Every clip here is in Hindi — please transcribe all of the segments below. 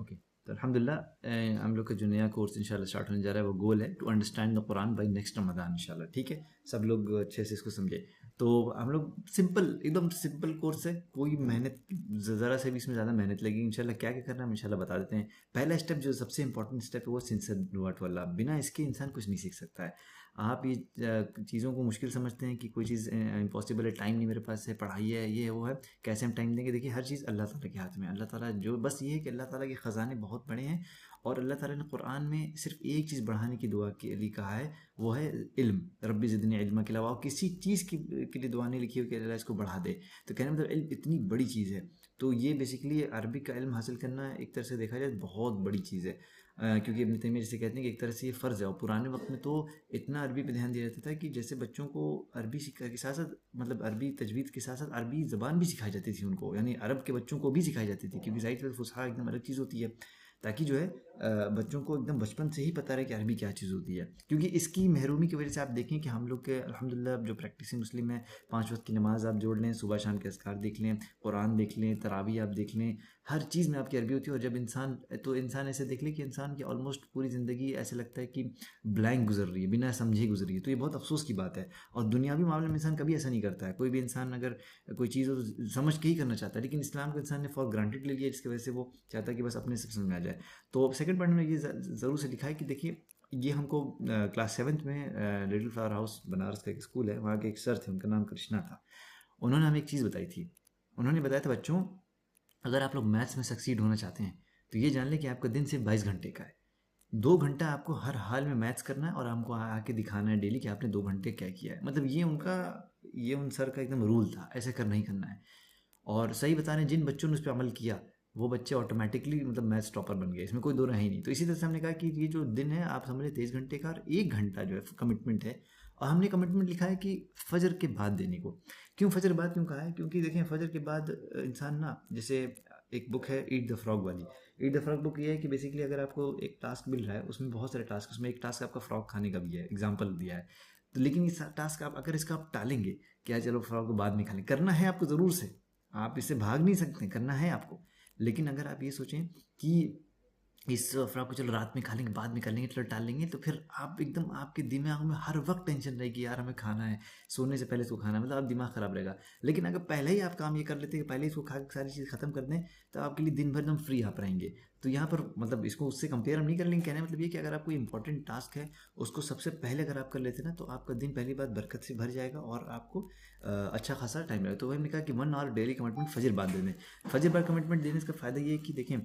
ओके। तो अल्हम्दुलिल्लाह हम लोग का जो नया कोर्स इंशाल्लाह स्टार्ट होने जा रहा है वो गोल है to understand the Quran by next Ramzan इंशाल्लाह, ठीक है। सब लोग अच्छे से इसको समझे। तो हम लोग सिंपल, एकदम सिंपल कोर्स है, कोई मेहनत ज़रा से भी इसमें ज़्यादा मेहनत लगेगी इंशाल्लाह। क्या क्या करना है हम इंशाल्लाह बता देते हैं। पहला स्टेप जो सबसे इंपॉर्टेंट स्टेप है वो सिंसियर डुआट वाला, बिना इसके इंसान कुछ नहीं सीख सकता है। आप ये चीज़ों को मुश्किल समझते हैं कि कोई चीज़ इम्पॉसिबल है, टाइम नहीं मेरे पास है, पढ़ाई है, ये है वो है, कैसे हम टाइम देंगे। देखिए हर चीज़ अल्लाह ताला के हाथ में है। अल्लाह ताला जो बस ये है कि अल्लाह ताला के ख़जाने बहुत बड़े हैं, और अल्लाह ताला ने कुरान में सिर्फ एक चीज़ बढ़ाने की दुआ के लिए कहा है, वो है इल्म। रब्बी ज़िदनी इल्मा के अलावा और किसी चीज़ के लिए दुआ नहीं लिखी हो कि अल्लाह इसको बढ़ा दे। तो कहने मतलब इल्म इतनी बड़ी चीज़ है। तो ये बेसिकली अरबी का इल्म हासिल करना एक तरह से देखा जाए बहुत बड़ी चीज़ है। क्योंकि इब्न तैमिया जैसे कहते हैं कि एक तरह से ये फ़र्ज़ है, और पुराने वक्त में तो इतना अरबी पे ध्यान दिया जाता था कि जैसे बच्चों को अरबी सिखा के साथ साथ, मतलब अरबी तजवीद के साथ साथ अरबी ज़बान भी सिखाई जाती थी उनको, यानी अरब के बच्चों को भी सिखाई जाती थी, क्योंकि ज़ाहिर फुसहा एकदम अलग चीज़ होती है। ताकि जो है बच्चों को एकदम बचपन से ही पता रहे कि अरबी क्या चीज़ होती है। क्योंकि इसकी महरूमी की वजह से आप देखें कि हम लोग के अल्हम्दुलिल्लाह जो प्रैक्टिसिंग मुस्लिम है, 5 वक्त की नमाज़ आप जोड़ लें, सुबह शाम के अज़कार देख लें, कुरान देख लें, तरावी आप देख लें, हर चीज़ में आपकी अरबी होती है। और जब इंसान, तो इंसान ऐसे देख ले कि इंसान की ऑलमोस्ट पूरी ज़िंदगी ऐसे लगता है कि ब्लैंक गुजर रही है, बिना समझे गुजर रही है। तो ये बहुत अफसोस की बात है। और दुनियावी मामले में इंसान कभी ऐसा नहीं करता है। कोई भी इंसान अगर कोई चीज़ हो तो समझ के ही करना चाहता है, लेकिन इस्लाम को इंसान ने फॉर ग्रांटेड ले लिया, जिसकी वजह से वो चाहता है कि बस अपने से समझ में आ जाए। तो सेकंड पॉइंट में ये ज़रूर से लिखा है कि देखिए, ये हमको क्लास 7th में लिटिल फ्लावर हाउस बनारस का एक स्कूल है, वहाँ के एक सर थे, उनका नाम कृष्णा था। उन्होंने हमें एक चीज़ बताई थी। उन्होंने बताया था बच्चों, अगर आप लोग मैथ्स में सक्सीड होना चाहते हैं तो ये जान लें कि आपका दिन सिर्फ 22 घंटे का है। 2 घंटा आपको हर हाल में मैथ्स करना है, और हमको आके दिखाना है डेली कि आपने 2 घंटे क्या किया है। मतलब ये उनका, ये उन सर का एकदम रूल था, ऐसे करना ही करना है। और सही बता रहे हैं, जिन बच्चों ने उस पर अमल किया वो बच्चे ऑटोमेटिकली मतलब मैथ्स टॉपर बन गए, इसमें कोई दो राय ही नहीं। तो इसी तरह से हमने कहा कि ये जो दिन है आप समझ लें 23 घंटे का, और 1 घंटा जो है कमिटमेंट है। और हमने कमिटमेंट लिखा है कि फजर के बाद देने को। क्यों फजर बाद क्यों कहा है? क्योंकि देखें फजर के बाद इंसान ना, जैसे एक बुक है ईट द फ्रॉग वाली। ईट द फ्रॉग बुक ये है कि बेसिकली अगर आपको एक टास्क मिल रहा है, उसमें बहुत सारे टास्क, उसमें एक टास्क आपका फ्रॉग खाने का भी है, एग्जाम्पल दिया है। तो लेकिन इस टास्क आप अगर इसका आप टालेंगे, क्या चलो फ्रॉग को बाद में खा लें, करना है आपको ज़रूर से, आप इससे भाग नहीं सकते, करना है आपको। लेकिन अगर आप ये सोचें कि इस फ्रॉक को चलो रात में खा लेंगे, बाद में कर लेंगे, चलो टाल लेंगे, तो फिर आप एकदम आपके दिमाग में हर वक्त टेंशन रहेगी, यार हमें खाना है, सोने से पहले इसको खाना है, मतलब आप दिमाग ख़राब रहेगा। लेकिन अगर पहले ही आप काम ये कर लेते हैं कि पहले इसको खा के सारी चीज़ ख़त्म कर दें, तो आपके लिए दिन भर एकदम फ्री आप रहेंगे। तो यहाँ पर मतलब इसको उससे कंपेयर हम नहीं कर लेंगे, कहने का मतलब ये कि अगर आपको इंपॉर्टेंट टास्क है उसको सबसे पहले अगर आप कर लेते हैं ना, तो आपका दिन पहली बात बरकत से भर जाएगा, और आपको अच्छा खासा टाइम लगेगा। तो वही हमने कहा कि 1 आवर डेली कमिटमेंट फजर बाद दे दें। फजर बाद कमिटमेंट देने का फ़ायदा ये है कि देखें,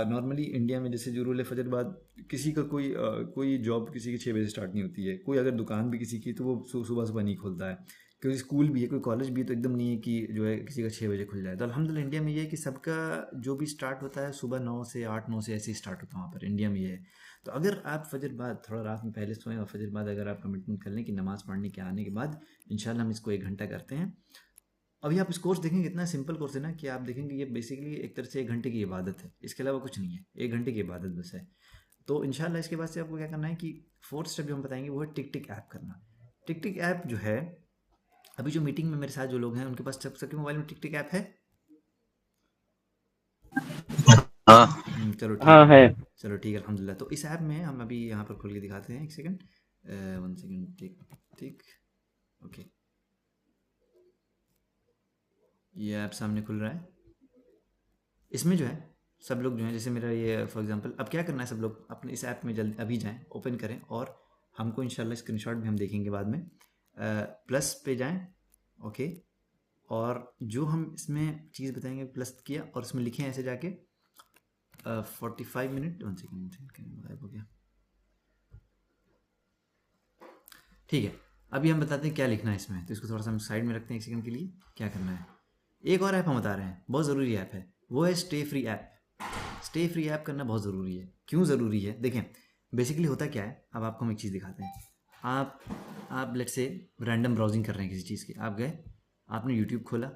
नॉर्मली इंडिया में जैसे जो रूल है फजर बाद, किसी का कोई जॉब किसी की 6 बजे स्टार्ट नहीं होती है, कोई अगर दुकान भी किसी की तो वो सुबह सुबह नहीं खुलता है, क्योंकि स्कूल भी है, कोई कॉलेज भी है, तो एकदम नहीं है कि जो है किसी का 6 बजे खुल जाए। तो अल्हम्दुलिल्लाह इंडिया में ये है कि सबका जो भी स्टार्ट होता है सुबह 9 से 8, 9 से ऐसे ही स्टार्ट होता है वहाँ पर, इंडिया में ये है। तो अगर आप फजर बाद थोड़ा रात में पहले सोएं, और फजर बाद अगर आप कमिटमेंट कर लें कि नमाज़ पढ़ने के आने के बाद इंशाल्लाह हम इसको 1 घंटा करते हैं। अभी आप इस कोर्स देखेंगे, इतना सिंपल कोर्स है ना कि आप देखेंगे ये बेसिकली एक तरह से 1 घंटे की इबादत है, इसके अलावा कुछ नहीं है, 1 घंटे की इबादत बस है। तो इंशाल्लाह इसके बाद से आपको क्या करना है कि फोर्थ स्टेप जो हम बताएंगे वो है टिक टिक ऐप करना। टिक टिक ऐप जो है, अभी जो मीटिंग में मेरे साथ जो लोग हैं उनके पास सबके मोबाइल में टिक टिक ऐप है। हाँ। चलो ठीक हाँ है। है। चलो ठीक है अल्हम्दुलिल्लाह। तो इस ऐप में हम अभी यहाँ पर खोल के दिखाते हैं, एक सेकंड, 1 सेकंड, टिक टिक, ओके। ये ऐप सामने खुल रहा है। इसमें जो है सब लोग जो हैं, जैसे मेरा ये फॉर एग्जांपल, अब क्या करना है, सब लोग अपने इस ऐप में जल्द अभी जाएं, ओपन करें, और हमको इंशाल्लाह स्क्रीनशॉट भी हम देखेंगे बाद में। प्लस पे जाएं, ओके। और जो हम इसमें चीज़ बताएंगे प्लस किया, और इसमें लिखें ऐसे जाके 45 मिनट, 1 सेकंड गायब हो गया, ठीक है। अभी हम बताते हैं क्या लिखना है इसमें, तो इसको थोड़ा सा हम साइड में रखते हैं 1 सेकंड के लिए। क्या करना है, एक और ऐप हम बता रहे हैं, बहुत ज़रूरी ऐप है, वो है stay free app. Stay free app करना बहुत ज़रूरी है। क्यों ज़रूरी है, देखें बेसिकली होता क्या है, अब आपको हम एक चीज़ दिखाते हैं। आप आप लेट्स से रैंडम ब्राउजिंग कर रहे हैं किसी चीज़ की, आप गए, आपने यूट्यूब खोला,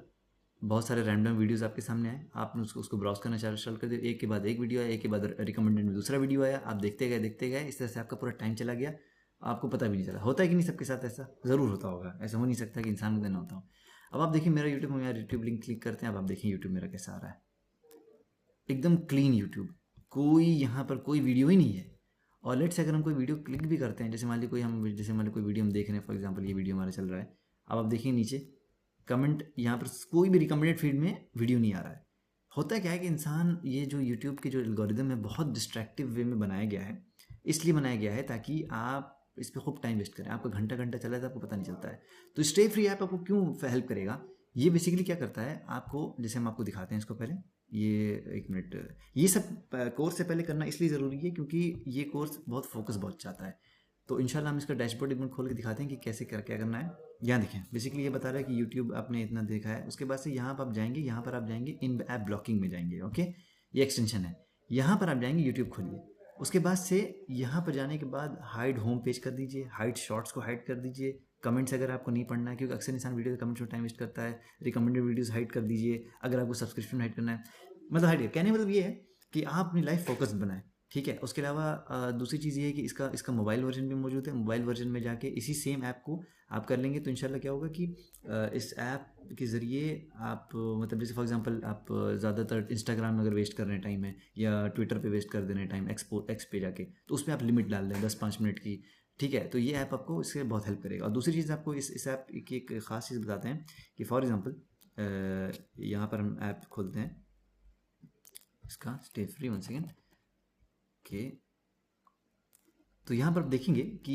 बहुत सारे रैंडम वीडियोस आपके सामने आए, आपने उसको ब्राउज करना चालू कर दिया, एक के बाद एक वीडियो आया, एक के बाद रिकमेंडेड में दूसरा वीडियो आया, आप देखते गए, इस तरह से आपका पूरा टाइम चला गया, आपको पता भी नहीं चला। होता है कि नहीं सबके साथ, ऐसा ज़रूर होता होगा, ऐसा हो नहीं सकता कि इंसान को देना होता हो। अब आप देखिए मेरा यूट्यूब, हम यहाँ यूट्यूब लिंक क्लिक करते हैं, अब आप देखिए यूट्यूब मेरा कैसा आ रहा है, एकदम क्लीन यूट्यूब, कोई यहाँ पर कोई वीडियो ही नहीं है। और लेट्स से अगर हम कोई वीडियो क्लिक भी करते हैं, जैसे मान ली कोई हम जैसे मान ली कोई वीडियो हम देख रहे हैं, फॉर एग्जांपल ये वीडियो हमारा चल रहा है, अब आप देखिए नीचे कमेंट, यहाँ पर कोई भी रिकमेंडेड फीड में वीडियो नहीं आ रहा है। होता क्या है कि इंसान, ये जो यूट्यूब के जो एल्गोरिदम है बहुत डिस्ट्रैक्टिव वे में बनाया गया है, इसलिए बनाया गया है ताकि आप इस पर खूब टाइम वेस्ट करें। आपका घंटा घंटा चला जाता है, आपको पता नहीं चलता है। तो स्टे फ्री ऐप आपको क्यों हेल्प करेगा, ये बेसिकली क्या करता है आपको, जैसे हम आपको दिखाते हैं इसको पहले, ये एक मिनट, ये सब कोर्स से पहले करना इसलिए ज़रूरी है क्योंकि ये कोर्स बहुत फोकस बहुत चाहता है। तो इंशाल्लाह हम इसका डैशबोर्ड एक मिनट खोल के दिखाते हैं कि कैसे क्या क्या करना है। यहाँ देखें, बेसिकली ये बता रहा है कि यूट्यूब आपने इतना देखा है, उसके बाद से यहाँ पर आप जाएंगे, यहाँ पर आप जाएंगे इन ऐप ब्लॉकिंग में जाएंगे। ओके, ये एक्सटेंशन है, यहाँ पर आप जाएंगे यूट्यूब खोलिए, उसके बाद से यहाँ पर जाने के बाद हाइड होम पेज कर दीजिए, हाइड शॉर्ट्स को हाइड कर दीजिए, कमेंट्स अगर आपको नहीं पढ़ना है, क्योंकि अक्सर इंसान वीडियो कमेंट्स में टाइम वेस्ट करता है, रिकमेंडेड वीडियोस हाइड कर दीजिए, अगर आपको सब्सक्रिप्शन हाइड करना है, मतलब हाइड कहने मतलब ये है कि आप अपनी लाइफ फोकस बनाएं। ठीक है, उसके अलावा दूसरी चीज़ ये है कि इसका मोबाइल वर्जन भी मौजूद है। मोबाइल वर्जन में जाके इसी सेम ऐप को आप कर लेंगे तो इंशाल्लाह क्या होगा कि इस ऐप के ज़रिए आप मतलब जैसे फॉर एग्जांपल आप ज़्यादातर इंस्टाग्राम में अगर वेस्ट कर रहे हैं टाइम है, या ट्विटर पे वेस्ट कर दे रहे हैं टाइम, एक्स पे जाके, तो उसमें आप लिमिट डाल दें 10-5 मिनट की। ठीक है, तो ये ऐप आपको इससे बहुत हेल्प करेगा। और दूसरी चीज़ आपको इस ऐप की एक ख़ास चीज़ बताते हैं कि फॉर एग्ज़ाम्पल यहाँ पर हम ऐप खोलते हैं इसका, स्टे फ्री, 1 सेकेंड। ओके, तो यहाँ पर आप देखेंगे कि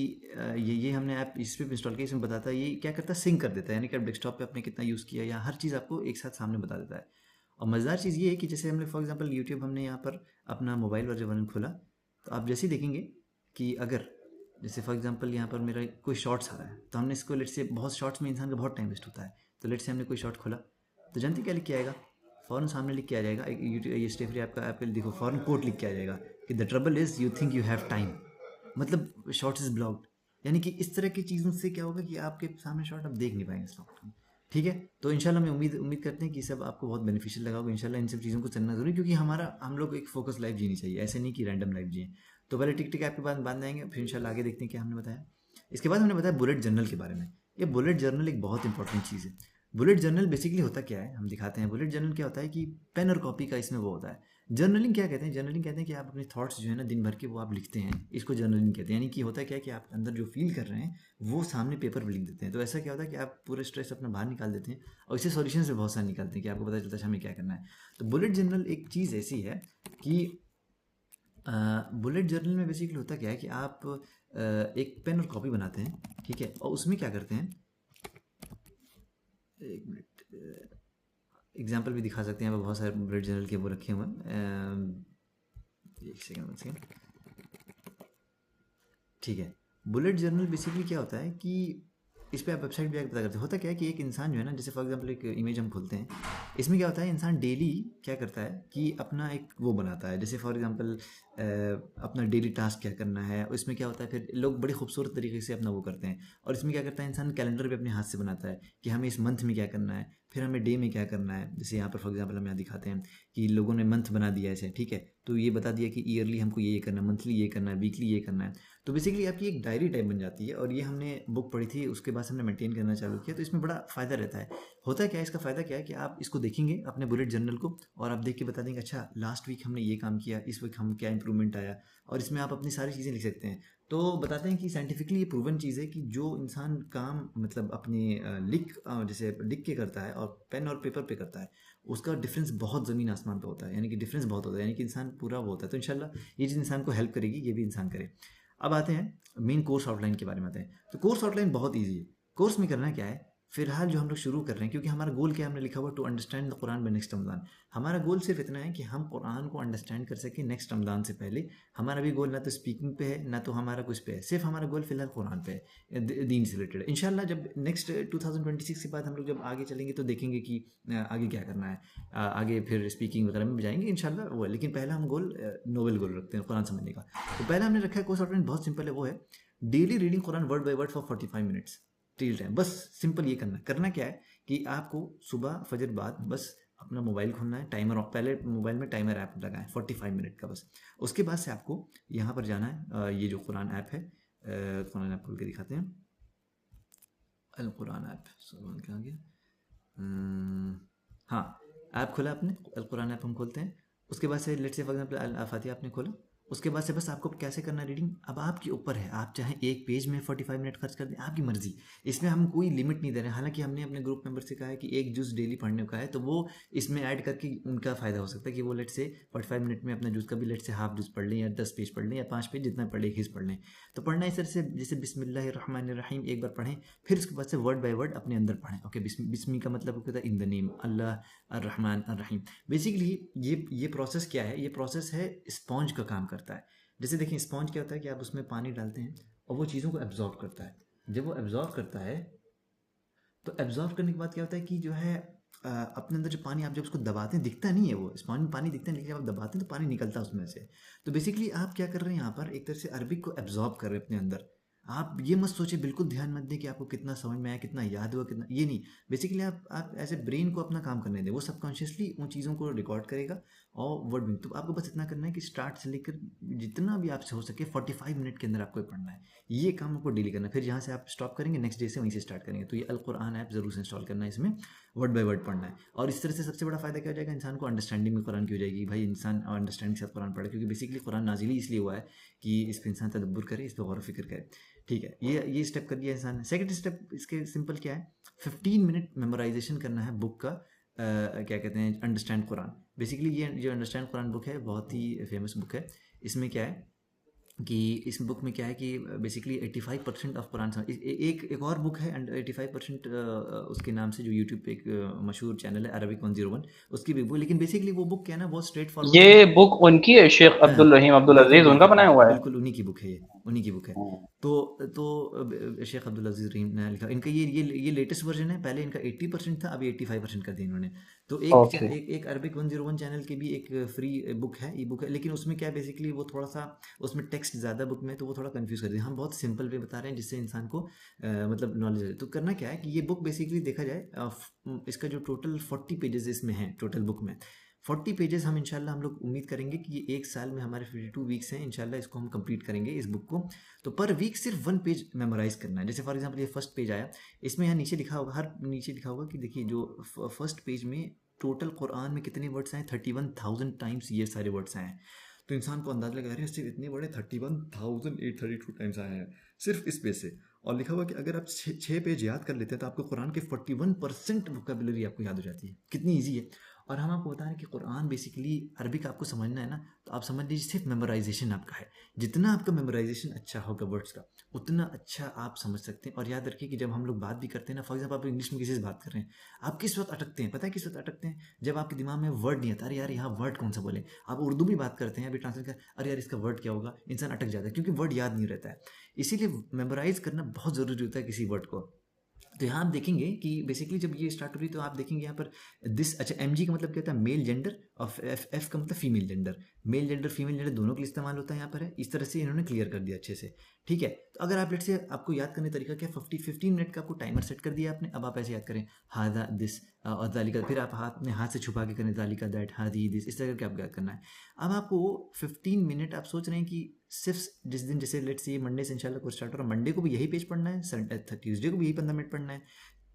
ये हमने ऐप इस पर इंस्टॉल किया, इसमें बताता है ये क्या करता है, सिंक कर देता है, यानी कि आप डेस्कटॉप पे आपने कितना यूज़ किया या हर चीज़ आपको एक साथ सामने बता देता है। और मज़ेदार चीज़ ये है कि जैसे हमने फॉर एग्जांपल यूट्यूब हमने यहाँ पर अपना मोबाइल वर्जन खोला, तो आप जैसे ही देखेंगे कि अगर जैसे फॉर एग्जांपल यहाँ पर मेरा कोई शॉर्ट्स आ रहा है, तो हमने इसको लेट से, बहुत शॉर्ट्स में इंसान का बहुत टाइम वेस्ट होता है, तो लेट से हमने कोई शॉर्ट खोला, तो जानते क्या लिख के आएगा, फ़ौरन सामने लिख के आ जाएगा, एक यूट्यूब ये स्टे फ्री ऐप का ऐप देखो, फ़ौरन कोट लिख के आ जाएगा कि the trouble is you think you have time, मतलब शॉर्ट्स इज ब्लॉक्ड। यानी कि इस तरह की चीज़ों से क्या होगा कि आपके सामने शॉर्ट आप देख नहीं पाएंगे इस वक्त में। ठीक है, तो इंशाल्लाह मैं उम्मीद करते हैं कि सब आपको बहुत बेनिफिशियल लगा होगा। इंशाल्लाह इन सब चीज़ों को चलना जरूरी, क्योंकि हम लोग एक फोकस लाइफ जीनी चाहिए, ऐसे नहीं कि रैंडम लाइफ जिए। तो पहले टिक टिक ऐप के बाद बांध जाएंगे, फिर इंशाल्लाह आगे देखते हैं क्या हमने बताया। इसके बाद हमने बताया बुलेट जर्नल के बारे में। ये बुलेट जर्नल एक बहुत इंपॉर्टेंट चीज़ है। बुलेट जर्नल बेसिकली होता क्या है, हम दिखाते हैं। बुलेट जर्नल क्या होता है कि पेन और कॉपी का इसमें वो होता है। जर्नलिंग क्या कहते हैं, जर्नलिंग कहते हैं कि आप अपने थॉट्स जो है ना दिन भर के वो आप लिखते हैं, इसको जर्नलिंग कहते हैं। यानी कि होता क्या है कि आप अंदर जो फील कर रहे हैं वो सामने पेपर पर लिख देते हैं। तो ऐसा क्या होता है कि आप पूरे स्ट्रेस अपना बाहर निकाल देते हैं, और इससे सॉल्यूशन से बहुत सारे निकालते हैं कि आपको पता चलता है हमें क्या करना है। तो बुलेट जर्नल एक चीज़ ऐसी है कि बुलेट जर्नल में बेसिकली होता क्या है कि आप एक पेन और कॉपी बनाते हैं, ठीक है, और उसमें क्या करते हैं, एक मिनट, एग्जाम्पल भी दिखा सकते हैं, यहाँ पर बहुत सारे बुलेट जर्नल के वो रखे हुए हैं। एक सेकेंड, ठीक है। बुलेट जर्नल बेसिकली क्या होता है कि इस पर आप वेबसाइट भी आकर पता करते हैं। होता क्या है कि एक इंसान जो है ना, जैसे फॉर एग्जांपल एक इमेज हम खोलते हैं, इसमें क्या होता है, इंसान डेली क्या करता है कि अपना एक वो बनाता है, जैसे फॉर एग्जांपल अपना डेली टास्क क्या करना है, और इसमें क्या होता है फिर लोग बड़ी खूबसूरत तरीके से अपना वो करते हैं। और इसमें क्या करता है, इंसान कैलेंडर भी अपने हाथ से बनाता है कि हमें इस मंथ में क्या करना है, फिर हमें डे में क्या करना है। जैसे यहाँ पर फॉर एग्जांपल हम यहाँ दिखाते हैं कि लोगों ने मंथ बना दिया ऐसे, ठीक है, तो ये बता दिया कि ईयरली हमको ये करना है, मंथली ये करना है, वीकली ये करना है। तो बेसिकली आपकी एक डायरी टाइप बन जाती है, और ये हमने बुक पढ़ी थी, उसके बाद हमने मेंटेन करना चालू किया, तो इसमें बड़ा फ़ायदा रहता है। होता है क्या है, इसका फ़ायदा क्या है कि आप इसको देखेंगे अपने बुलेट जर्नल को, और आप देख के बता देंगे अच्छा लास्ट वीक हमने ये काम किया, इस वीक हम क्या इंप्रूवमेंट आया, और इसमें आप अपनी सारी चीज़ें लिख सकते हैं। तो बताते हैं कि साइंटिफिकली ये प्रूवन चीज़ है कि जो इंसान काम मतलब अपने जैसे लिख के करता है और पेन और पेपर पे करता है, उसका डिफरेंस बहुत ज़मीन आसमान पे होता है। यानी कि डिफरेंस बहुत होता है, यानी कि इंसान पूरा वो होता है। तो इंशाल्लाह ये चीज़ इंसान को हेल्प करेगी, ये भी इंसान करे। अब आते हैं मेन कोर्स आउटलाइन के बारे में आते हैं। तो कोर्स आउटलाइन बहुत ईजी है। कोर्स में करना क्या है, फिलहाल जो हम लोग शुरू कर रहे हैं, क्योंकि हमारा गोल क्या है, हमने लिखा हुआ to understand the Quran by next Ramzan. हमारा गोल सिर्फ इतना है कि हम कुरान को अंडरस्टैंड कर सकें नेक्स्ट रमज़ान से पहले। हमारा भी गोल ना तो स्पीकिंग पे है, ना तो हमारा कुछ पे है, सिर्फ हमारा गोल फिलहाल कुरान पे है, दीन से रिलेटेड है। इंशाल्लाह जब नेक्स्ट 2026 के बाद हम लोग जब आगे चलेंगे तो देखेंगे कि आगे क्या करना है, आगे फिर स्पीकिंग वगैरह में भी जाएंगे इंशाल्लाह वो है। लेकिन पहला हम गोल नोवेल गोल रखते हैं कुरान समझने का। तो पहला हमने रखा है कोर्स आउटलाइन, बहुत सिंपल है, वो है daily reading Quran word by word for 45 minutes till time. बस सिंपल ये करना क्या है कि आपको सुबह फजर बाद बस अपना मोबाइल खोलना है, टाइमर पहले मोबाइल में टाइमर ऐप लगाएं 45 मिनट का बस। उसके बाद से आपको यहाँ पर जाना है, ये जो कुरान ऐप है, कुरान ऐप खोल के दिखाते हैं, अल कुरान ऐप, सुबह क्या आ गया, हाँ ऐप खोला आपने, अल कुरान ऐप हम खोलते हैं। उसके बाद से लेट्स से फॉर एग्जांपल अल फातिहा आपने खोला, उसके बाद से बस आपको कैसे करना है रीडिंग, अब आपके ऊपर है, आप चाहे एक पेज में 45 मिनट खर्च कर दें, आपकी मर्जी। इसमें हम कोई लिमिट नहीं दे रहे हैं। हालांकि हमने अपने ग्रुप मेंबर से कहा है कि एक जूस डेली पढ़ने का है, तो वो इसमें ऐड करके उनका फ़ायदा हो सकता है कि वो लेट से 45 मिनट में अपना जूस का भी लेट से हाफ जूस पढ़ लें, या 10 पेज पढ़ लें, या 5 पेज, जितना पढ़ लें, हिस्स पढ़ लें। तो पढ़ना इस तरह से, जैसे बिस्मिल्लाहिर्रहमानिर्रहीम एक बार पढ़ें, फिर उसके बाद से वर्ड बाय वर्ड अपने अंदर पढ़ें। ओके, बिस्मी का मतलब होता है इन द नेम अल्लाह अर्रहमान अर्रहीम। बेसिकली ये प्रोसेस क्या है, ये प्रोसेस है स्पॉन्ज का काम करता है। जैसे देखिए स्पॉन्ज क्या होता है कि आप उसमें पानी डालते हैं और वो चीज़ों को एब्जॉर्ब करता है। जब वो एब्जॉर्ब करता है, तो एब्जॉर्ब करने के बाद क्या होता है कि जो है अपने अंदर जो पानी, आप जब उसको दबाते हैं, दिखता नहीं है वो स्पॉन्ज में पानी दिखता है, लेकिन जब आप दबाते हैं तो पानी निकलता है उसमें से। तो बेसिकली आप क्या कर रहे हैं यहाँ पर, एक तरह से अरबिक को एब्जॉर्ब कर रहे हैं अपने अंदर। आप ये मत सोचिए, बिल्कुल ध्यान मत दें कि आपको कितना समझ में आया, कितना याद हुआ, कितना, ये नहीं। बेसिकली आप ऐसे ब्रेन को अपना काम करने दें, वो सबकॉन्शियसली उन चीज़ों को रिकॉर्ड करेगा और वर्ड में। तो आपको बस इतना करना है कि स्टार्ट से लेकर जितना भी आपसे हो सके 45 मिनट के अंदर आपको पढ़ना है। ये काम आपको डेली करना है। फिर जहाँ से आप स्टॉप करेंगे, नेक्स्ट डे से वहीं से स्टार्ट करेंगे। तो ये अल कुरान ऐप ज़रूर से इंस्टॉल करना है, इसमें वर्ड बाय वर्ड पढ़ना है। और इस तरह से सबसे बड़ा फायदा क्या हो जाएगा, इंसान को अंडरस्टैंडिंग में कुरान की हो जाएगी। भाई इंसान अंडरस्टैंडिंग के साथ कुरान पढ़े, क्योंकि बेसिकली कुरान नाजिल ही इसलिए हुआ है कि इस पर इंसान तदब्बुर करे, इस पर गौर फिक्र करे। ठीक है, ये स्टेप कर दिया इंसान ने। सेकंड स्टेप इसके सिंपल क्या है, 15 मिनट मेमोराइजेशन करना है बुक का, क्या कहते हैं, अंडरस्टैंड कुरान। बेसिकली ये जो अंडरस्टैंड कुरान बुक है बहुत ही फेमस बुक है। इसमें क्या है कि इस बुक में क्या है कि बेसिकली 85% ऑफ कुरान एक और बुक है 85% उसके नाम से, जो यूट्यूब पे एक मशहूर चैनल है अरबिक 101, उसकी भी बुक। लेकिन बेसिकली वो बुक क्या है ना, बहुत स्ट्रेट फॉरवर्ड है। ये बुक उनकी है, शेख हाँ, अब्दुल रहीम अब्दुल बिल्कुल अजीज उन्हीं उनका की, बनाया हुआ है। बिल्कुल उन्हीं की बुक है, ये उन्हीं की बुक है। तो शेख अब्दुल अजीज रहीम ने लिखा, इनका ये लेटेस्ट वर्जन है। पहले इनका 80% था, अभी 85% कर दिया इन्होंने। तो ओके। एक अरबिक 101 चैनल की भी एक फ्री बुक है, ई बुक है। लेकिन उसमें क्या है, बेसिकली वो थोड़ा सा, उसमें टेक्स्ट ज़्यादा बुक में, तो वो थोड़ा कंफ्यूज कर दिया। हम बहुत सिंपल वे बता रहे हैं जिससे इंसान को मतलब नॉलेज है। तो करना क्या है कि ये बुक बेसिकली देखा जाए, इसका जो टोटल 40 पेजेस इसमें है टोटल बुक में, 40 पेजेस हम इंशाल्लाह हम लोग उम्मीद करेंगे कि ये एक साल में, हमारे 52 वीक्स हैं, इंशाल्लाह इसको हम कंप्लीट करेंगे इस बुक को। तो पर वीक सिर्फ 1 पेज मेमोराइज करना है। जैसे फॉर एग्जांपल ये फर्स्ट पेज आया, इसमें यहाँ नीचे लिखा होगा, हर नीचे लिखा होगा कि देखिए जो फर्स्ट पेज में टोटल कुरान में कितने वर्ड्स आए, 31,000 टाइम्स ये सारे वर्ड्स आए हैं। तो इंसान को अंदाजा लगा रहे हैं, सिर्फ इतने बड़े 31,832 टाइम्स आए हैं सिर्फ इस पेज से। और लिखा हुआ कि अगर आप 6 पेज याद कर लेते हैं तो आपको कुरान के 41% वोकेबुलरी आपको याद हो जाती है। कितनी ईजी है। और हम आपको बता रहे हैं कि कुरान बेसिकली अरबिक आपको समझना है ना, तो आप समझ लीजिए सिर्फ मेमोराइजेशन आपका है। जितना आपका मेमोराइजेशन अच्छा होगा वर्ड्स का, उतना अच्छा आप समझ सकते हैं। और याद रखिए कि जब हम लोग बात भी करते हैं ना, फॉर एग्जाम्पल आप इंग्लिश में किसी से बात कर रहे हैं, आप किस वक्त अटकते हैं, पता है किस वक्त अटकते हैं, जब आपके दिमाग में वर्ड नहीं आता, अरे यार यहाँ वर्ड कौन सा बोले। आप उर्दू भी बात करते हैं, अभी ट्रांसलेट कर, अरे यार इसका वर्ड क्या होगा, इंसान अटक जाता है क्योंकि वर्ड याद नहीं रहता है। इसीलिए मेमोराइज करना बहुत ज़रूरी होता है किसी वर्ड को। तो यहाँ आप देखेंगे कि बेसिकली जब ये स्टार्ट हो रही, तो आप देखेंगे यहाँ पर दिस, अच्छा MG का मतलब क्या होता है, मेल जेंडर, और एफ का मतलब female gender. Male gender female gender दोनों के लिए इस्तेमाल होता है यहाँ पर है। इस तरह से इन्होंने क्लियर कर दिया अच्छे से। ठीक है, तो अगर आप लेट से, आपको याद करने तरीका क्या, 15 मिनट का आपको टाइमर सेट कर दिया आपने। अब आप ऐसे याद करें, हादा दिस और दालिका, फिर आप हाथ से छुपा के करें, दालिका दैट, हादी दिस, इस तरह करके आपको याद करना है। अब आपको 15 मिनट, आप सोच रहे हैं कि सिर्फ जिस दिन, जैसे लेट्स से मंडे से इंशाल्लाह कोर्स स्टार्ट हो रहा है, मंडे को भी यही पेज पढ़ना है, ट्यूसडे को भी यही 15 मिनट पढ़ना है,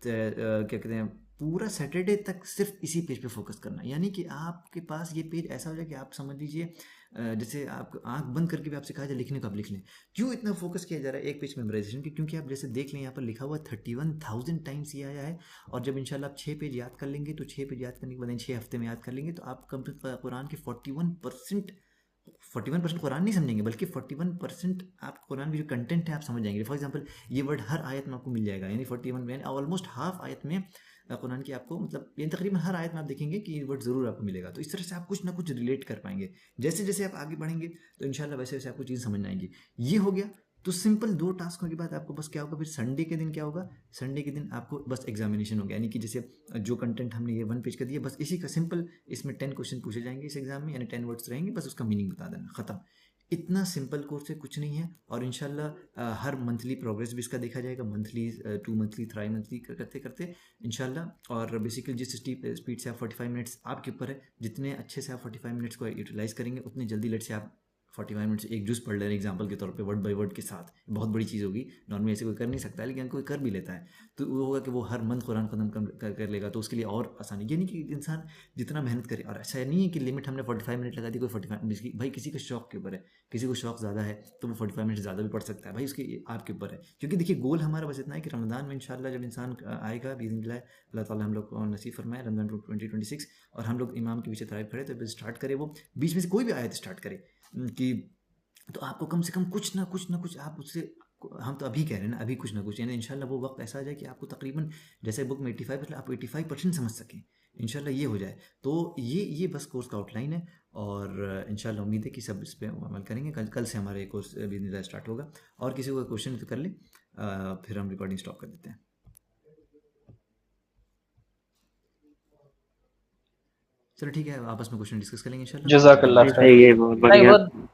क्या कहते हैं, पूरा सैटरडे तक सिर्फ इसी पेज पे फोकस करना है। यानी कि आपके पास ये पेज ऐसा हो जाए कि आप समझ लीजिए जैसे आप आंख बंद करके भी आपसे कहा जाए लिखने को, आप लिख लें। क्यों इतना फोकस किया जा रहा है एक पेज मेमोराइजेशन की, क्योंकि आप जैसे देख लें यहाँ पर लिखा हुआ 31,000 टाइम्स ये आया है। और जब इंशाल्लाह आप 6 पेज याद कर लेंगे, तो 6 पेज याद करने के बाद 6 हफ्ते में याद कर लेंगे, तो आप कंप्लीट कुरान के 41% कुरान नहीं समझेंगे, बल्कि 41% आप कुरान की जो कंटेंट है आप समझ जाएंगे। फॉर एग्जांपल ये वर्ड हर आयत में आपको मिल जाएगा, यानी 41 यानी ऑलमोस्ट हाफ आयत में कुरान की आपको, मतलब यानी तकरीबन हर आयत में आप देखेंगे कि ये वर्ड ज़रूर आपको मिलेगा। तो इस तरह से आप कुछ ना कुछ रिलेट कर पाएंगे। जैसे जैसे आप आगे बढ़ेंगे तो इंशाल्लाह वैसे वैसे आपको चीज़ समझ आएंगी। ये हो गया। तो सिंपल 2 टास्कों के बाद आपको बस क्या होगा, फिर संडे के दिन क्या होगा, संडे के दिन आपको बस एग्जामिनेशन हो गया। यानी कि जैसे जो कंटेंट हमने ये 1 पेज का दिया, बस इसी का सिंपल, इसमें 10 क्वेश्चन पूछे जाएंगे इस एग्जाम में, यानी 10 वर्ड्स रहेंगे, बस उसका मीनिंग बता देना, खत्म। इतना सिंपल कोर्स है, कुछ नहीं है। और इंशाल्लाह हर मंथली प्रोग्रेस भी इसका देखा जाएगा, मंथली 2 मंथली 3 मंथली करते करते इंशाल्लाह। और बेसिकली जिस स्पीड से आप 45 मिनट्स आपके ऊपर है, जितने अच्छे से आप 45 मिनट्स को यूटिलाइज़ करेंगे, उतने जल्दी लेट से आप 45 मिनट से एक जूस पढ़ ले रहे एग्जाम्पल के तौर पे वर्ड बाय वर्ड के साथ, बहुत बड़ी चीज़ होगी, नॉर्मली ऐसे कोई कर नहीं सकता है, लेकिन कोई कर भी लेता है तो वो होगा कि वो हर मंथ कुरान ख़त्म कर लेगा, तो उसके लिए और आसानी। ये नहीं कि इंसान जितना मेहनत करे, और ऐसा नहीं है कि लिमिट हमने 45 मिनट लगा दी, कोई 45 मिनट की, भाई किसी के शौक के ऊपर है, किसी को शौक ज़्यादा है तो वो 45 मिनट ज़्यादा भी पढ़ सकता है भाई, उसके आपके ऊपर है। क्योंकि देखिए गोल हमारा बस इतना है कि रमज़ान में इंशाल्लाह जब इंसान आएगा बिइज़्निल्लाह, अल्लाह ताला हम लोग को नसीब फरमाए रमज़ान 2026, और हम लोग इमाम के पीछे तरावीह पढ़े तो स्टार्ट करे, वो बीच में से कोई भी आयत स्टार्ट करे कि, तो आपको कम से कम कुछ ना कुछ आप उससे, हम तो अभी कह रहे हैं ना, अभी कुछ ना कुछ, यानी इंशाल्लाह वो वक्त ऐसा आ जाए कि आपको तकरीबन जैसे बुक में 85 आप 85% समझ सकें, इंशाल्लाह ये हो जाए। तो ये बस कोर्स का आउटलाइन है, और इंशाल्लाह उम्मीद है कि सब इस पर अमल करेंगे। कल से हमारा ये कोर्स बिइज़निल्लाह स्टार्ट होगा, और किसी को क्वेश्चन तो कर ले, फिर हम रिकॉर्डिंग स्टॉप कर देते हैं। चलो ठीक है, आपस में क्वेश्चन डिस्कस करेंगे इंशाल्लाह। जज़ाकल्लाह सही है, बहुत खैर। बढ़िया।